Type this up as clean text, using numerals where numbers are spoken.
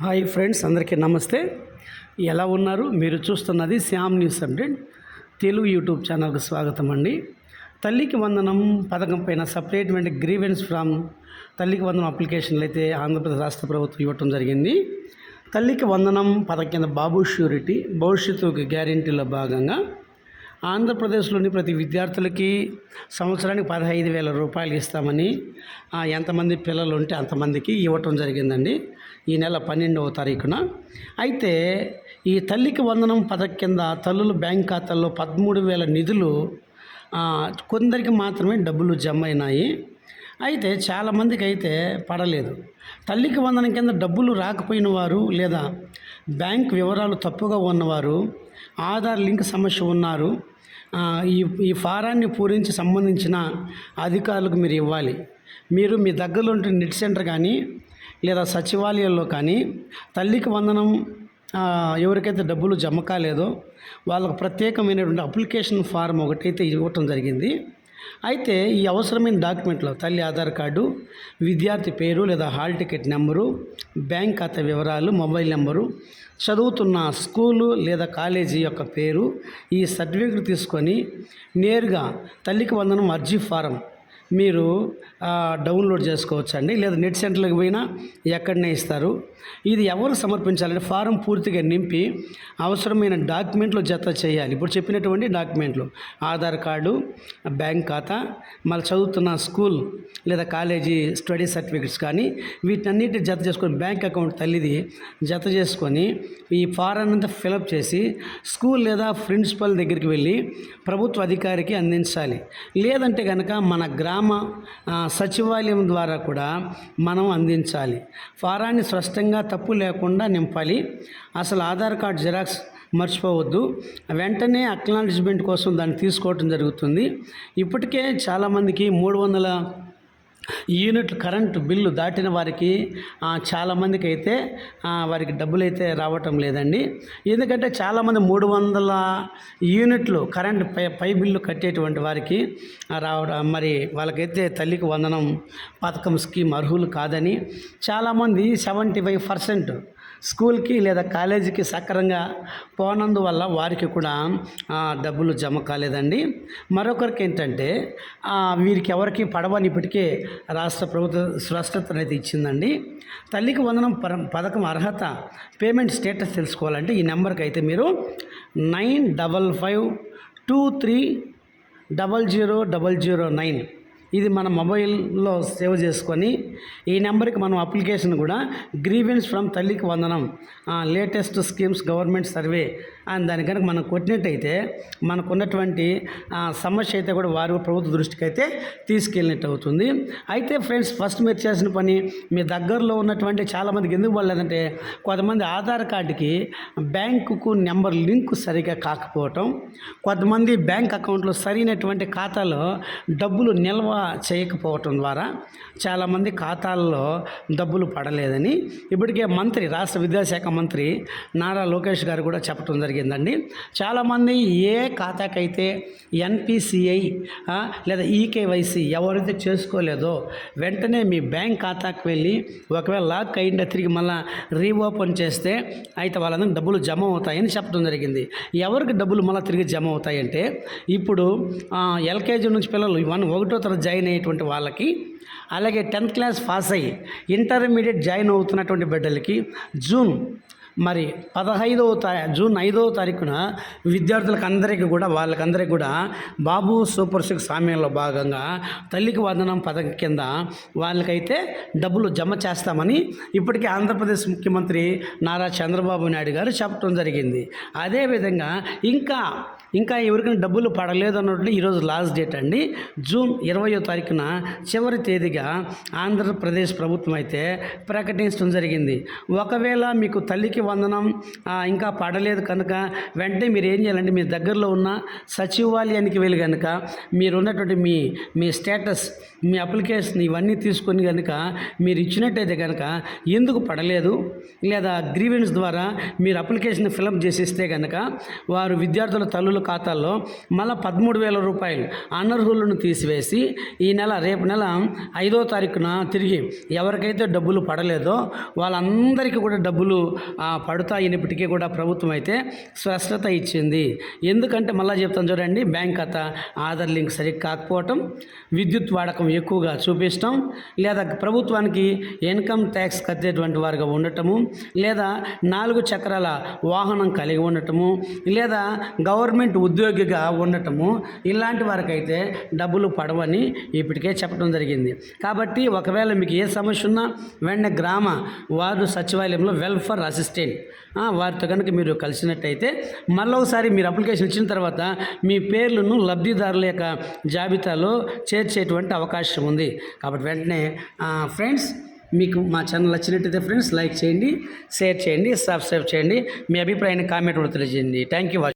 Hi friends, అందరికీ నమస్తే. ఎలా ఉన్నారు? మీరు చూస్తున్నది Shyam news update Telugu YouTube ఛానల్కి స్వాగతం అండి. తల్లికి వందనం పథకం పైన సపరేట్మెంట్ గ్రీవెన్స్ ఫ్రమ్ తల్లికి వందనం అప్లికేషన్లు అయితే ఆంధ్రప్రదేశ్ రాష్ట్ర ప్రభుత్వం ఇవ్వటం జరిగింది. తల్లికి వందనం పథకం కింద బాబు ష్యూరిటీ భవిష్యత్తుకి గ్యారెంటీలో భాగంగా ఆంధ్రప్రదేశ్లోని ప్రతి విద్యార్థులకి సంవత్సరానికి 15,000 రూపాయలు ఇస్తామని ఎంతమంది పిల్లలు ఉంటే అంతమందికి ఇవ్వటం జరిగిందండి ఈ నెల 12వ తారీఖున. అయితే ఈ తల్లికి వందనం పథకం కింద తల్లుల బ్యాంక్ ఖాతాల్లో 13,000 నిధులు కొందరికి మాత్రమే డబ్బులు జమ అయినాయి. అయితే చాలామందికి అయితే పడలేదు. తల్లికి వందనం కింద డబ్బులు రాకపోయిన వారు లేదా బ్యాంక్ వివరాలు తప్పుగా ఉన్నవారు, ఆధార్ లింక్ సమస్య ఉన్నారు, ఈ ఫారాన్ని పూరించి సంబంధించిన అధికారులకు మీరు ఇవ్వాలి. మీరు మీ దగ్గరలో ఉంటే నెట్ సెంటర్ కానీ లేదా సచివాలయంలో కానీ తల్లికి వందనం ఎవరికైతే డబ్బులు జమ కాలేదో వాళ్ళకు ప్రత్యేకమైనటువంటి అప్లికేషన్ ఫారం ఒకటైతే ఇవ్వటం జరిగింది. అయితే ఈ అవసరమైన డాక్యుమెంట్లో తల్లి ఆధార్ కార్డు, విద్యార్థి పేరు లేదా హాల్ టికెట్ నెంబరు, బ్యాంక్ ఖాతా వివరాలు, మొబైల్ నెంబరు, చదువుతున్న స్కూలు లేదా కాలేజీ యొక్క పేరు, ఈ సర్టిఫికేట్ తీసుకొని నేరుగా తల్లికి వందనం అర్జీ ఫారం మీరు డౌన్లోడ్ చేసుకోవచ్చు అండి. లేదా నెట్ సెంటర్లకు పోయినా ఎక్కడనే ఇస్తారు. ఇది ఎవరు సమర్పించాలంటే ఫారం పూర్తిగా నింపి అవసరమైన డాక్యుమెంట్లు జత చేయాలి. ఇప్పుడు చెప్పినటువంటి డాక్యుమెంట్లు ఆధార్ కార్డు, బ్యాంక్ ఖాతా, మళ్ళీ చదువుతున్న స్కూల్ లేదా కాలేజీ స్టడీ సర్టిఫికెట్స్ కానీ వీటన్నిటి జత చేసుకొని బ్యాంక్ అకౌంట్ తల్లిది జత చేసుకొని ఈ ఫారాన్ని అంతా ఫిలప్ చేసి స్కూల్ లేదా ప్రిన్సిపల్ దగ్గరికి వెళ్ళి ప్రభుత్వ అధికారికి అందించాలి. లేదంటే కనుక మన గ్రామ సచివాలయం ద్వారా కూడా మనం అందించాలి. ఫారాన్ని స్పష్టంగా తప్పు లేకుండా నింపాలి. అసలు ఆధార్ కార్డ్ జిరాక్స్ మర్చిపోవద్దు. వెంటనే అక్నాలెడ్జ్మెంట్ కోసం దాన్ని తీసుకోవటం జరుగుతుంది. ఇప్పటికే చాలామందికి 300 యూనిట్లు కరెంటు బిల్లు దాటిన వారికి చాలామందికి అయితే వారికి డబ్బులు అయితే రావటం లేదండి. ఎందుకంటే చాలామంది 300 యూనిట్లు కరెంటు పై బిల్లు కట్టేటువంటి వారికి రావడం, మరి వాళ్ళకైతే తల్లికి వందనం పథకం స్కీమ్ అర్హులు కాదని చాలామంది 75% స్కూల్కి లేదా కాలేజీకి సక్రంగా పోనందువల్ల వారికి కూడా డబ్బులు జమ కాలేదండి. మరొకరికి ఏంటంటే వీరికి ఎవరికి పడవని ఇప్పటికే రాష్ట్ర ప్రభుత్వం స్పష్టతనైతే ఇచ్చిందండి. తల్లికి వందనం పథకం అర్హత పేమెంట్ స్టేటస్ తెలుసుకోవాలంటే ఈ నెంబర్కి అయితే మీరు 9552300009 ఇది మన మొబైల్లో సేవ్ చేసుకొని ఈ నెంబర్కి మనం అప్లికేషన్ కూడా గ్రీవెన్స్ ఫ్రమ్ తల్లికి వందనం లేటెస్ట్ స్కీమ్స్ గవర్నమెంట్ సర్వే అని దాని కనుక మనం కొట్టినట్టయితే మనకున్నటువంటి సమస్య అయితే కూడా వారు ప్రభుత్వ దృష్టికి అయితే తీసుకెళ్ళినట్టు అవుతుంది. అయితే ఫ్రెండ్స్, ఫస్ట్ మీరు చేసిన పని మీ దగ్గరలో ఉన్నటువంటి చాలామందికి ఎందుకు పడలేదంటే కొంతమంది ఆధార్ కార్డుకి బ్యాంకుకు నెంబర్ లింక్ సరిగా కాకపోవటం, కొంతమంది బ్యాంక్ అకౌంట్లో సరైనటువంటి ఖాతాలో డబ్బులు నిల్వ చేయకపోవటం ద్వారా చాలామంది ఖాతాల్లో డబ్బులు పడలేదని ఇప్పటికే రాష్ట్ర విద్యాశాఖ మంత్రి నారా లోకేష్ గారు కూడా చెప్పడం జరిగిందండి. చాలామంది ఏ ఖాతాకైతే ఎన్పిసిఐ లేదా ఈకేవైసీ ఎవరైతే చేసుకోలేదో వెంటనే మీ బ్యాంక్ ఖాతాకు వెళ్ళి ఒకవేళ లాక్ అయింటే తిరిగి మళ్ళీ రీఓపెన్ చేస్తే అయితే వాళ్ళందరికీ డబ్బులు జమ అవుతాయని చెప్పడం జరిగింది. ఎవరికి డబ్బులు మళ్ళీ తిరిగి జమ అవుతాయంటే ఇప్పుడు ఎల్కేజీ నుంచి పిల్లలు 1వ తరగతి జాయిన్ అయ్యేటువంటి వాళ్ళకి, అలాగే 10th క్లాస్ పాస్ అయ్యి ఇంటర్మీడియట్ జాయిన్ అవుతున్నటువంటి బిడ్డలకి జూన్ 5వ తారీఖున విద్యార్థులకు అందరికీ కూడా వాళ్ళకందరికీ కూడా బాబు సూపర్ సిక్స్ హామీలో భాగంగా తల్లికి వందనం పథకం కింద వాళ్ళకైతే డబ్బులు జమ చేస్తామని ఇప్పటికే ఆంధ్రప్రదేశ్ ముఖ్యమంత్రి నారా చంద్రబాబు నాయుడు గారు చెప్పడం జరిగింది. అదేవిధంగా ఇంకా ఎవరికైనా డబ్బులు పడలేదు అన్నట్టు ఈరోజు లాస్ట్ డేట్ అండి. జూన్ 20వ తారీఖున చివరి తేదీగా ఆంధ్రప్రదేశ్ ప్రభుత్వం అయితే ప్రకటించడం జరిగింది. ఒకవేళ మీకు తల్లికి వందనం ఇంకా పడలేదు కనుక వెంటనే మీరు ఏం చేయాలంటే మీ దగ్గరలో ఉన్న సచివాలయానికి వెళ్ళి కనుక మీరున్నటువంటి మీ స్టేటస్, మీ అప్లికేషన్ ఇవన్నీ తీసుకొని కనుక మీరు ఇచ్చినట్టయితే కనుక ఎందుకు పడలేదు లేదా గ్రీవెన్స్ ద్వారా మీరు అప్లికేషన్ ఫిలప్ చేసిస్తే కనుక వారు విద్యార్థుల తల్లులు ఖాతాల్లో మళ్ళీ 13,000 రూపాయలు అనర్హులను తీసివేసి ఈ నెల రేపు నెల 5వ తారీఖున తిరిగి ఎవరికైతే డబ్బులు పడలేదో వాళ్ళందరికీ కూడా డబ్బులు పడతాయినప్పటికీ కూడా ప్రభుత్వం అయితే స్పష్టత ఇచ్చింది. ఎందుకంటే మళ్ళీ చెప్తాను చూడండి, బ్యాంక్ ఖాతా ఆధార్ లింక్ సరిగ్గా కాకపోవటం, విద్యుత్ వాడకం ఎక్కువగా చూపించడం, లేదా ప్రభుత్వానికి ఇన్కమ్ ట్యాక్స్ కట్టేటువంటి వారుగా ఉండటము, లేదా 4 చక్రాల వాహనం కలిగి ఉండటము, లేదా గవర్నమెంట్ ఉద్యోగిగా ఉండటము, ఇలాంటి వారికైతే డబ్బులు పడవని ఇప్పటికే చెప్పడం జరిగింది. కాబట్టి ఒకవేళ మీకు ఏ సమస్య ఉన్నా వెంటనే గ్రామ వార్డు సచివాలయంలో వెల్ఫేర్ అసిస్టెంట్ వారితో కనుక మీరు కలిసినట్టయితే మళ్ళొకసారి మీరు అప్లికేషన్ ఇచ్చిన తర్వాత మీ పేర్లను లబ్ధిదారుల యొక్క జాబితాలో చేర్చేటువంటి అవకాశం ఉంది. కాబట్టి వెంటనే ఫ్రెండ్స్, మీకు మా ఛానల్ నచ్చినట్టయితే ఫ్రెండ్స్ లైక్ చేయండి, షేర్ చేయండి, సబ్స్క్రైబ్ చేయండి, మీ అభిప్రాయాన్ని కామెంట్ కూడా తెలియజేయండి. Thank you.